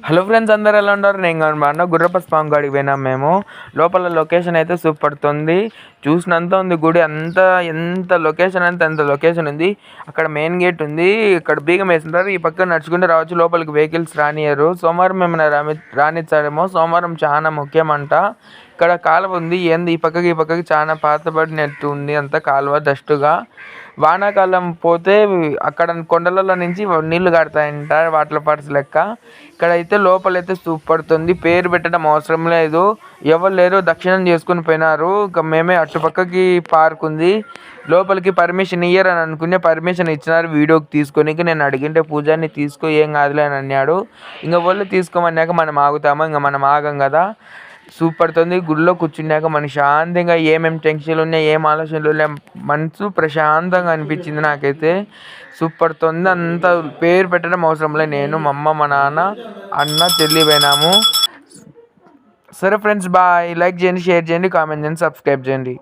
Hello friends, అందరు ఎలా ఉన్నారు? నేను బాగున్నా. గుర్రప్ప స్వామి కాడికి పోయినాం మేము. లోపల లొకేషన్ అయితే సూపర్ ఉంది. చూసినంత ఉంది గుడి అంతా. ఎంత లొకేషన్ అంటే అంత లొకేషన్ ఉంది. అక్కడ మెయిన్ గేట్ ఉంది. ఇక్కడ బీగం వేసింటారు. ఈ పక్క నడుచుకుంటూ రావచ్చు. లోపలికి వెహికల్స్ రానియరు. సోమవారం ఏమైనా రానిచ్చారేమో. సోమవారం చాలా ముఖ్యమంట. ఇక్కడ కాలువ ఉంది. ఈ పక్కకి చాలా పాతబడినట్టు ఉంది. అంతా కాలువ డస్టుగా. వానాకాలం పోతే అక్కడ కొండలలో నుంచి నీళ్లు కడతాయంట, వాటర్ ఫాల్స్ లెక్క. ఇక్కడైతే లోపలైతే సూపర్ ఉంది. పేరు పెట్టడం అవసరం లేదు. ఎవరు లేరు, దక్షిణం చేసుకుని పోయినారు. ఇక మేమే అటుపక్కకి పార్క్ ఉంది. లోపలికి పర్మిషన్ ఇయ్యరని అనుకునే పర్మిషన్ ఇచ్చినారు వీడియోకి తీసుకొని. నేను అడిగింటే పూజాన్ని తీసుకో, ఏం కాదులే అని అన్నాడు. ఇంకా వాళ్ళు తీసుకోమన్నాక మనం ఆగుతామో? ఇంకా మనం ఆగం కదా. సూపర్ ఉంది. గుడిలో కూర్చున్నాక మన శాంతంగా ఏమేమి టెన్షన్లు ఉన్నాయి, ఏం ఆలోచనలు ఉన్నాయి, మనసు ప్రశాంతంగా అనిపించింది నాకైతే. సూపర్ ఉంది. అంత పేరు పెట్టడం అవసరం లేదు. నేను, మా అమ్మ, మా నాన్న, అన్న, చెల్లి పోయినాము. సరే ఫ్రెండ్స్, బాయ్. లైక్ చేయండి, షేర్ చేయండి, కామెంట్ చేయండి, సబ్స్క్రైబ్ చేయండి.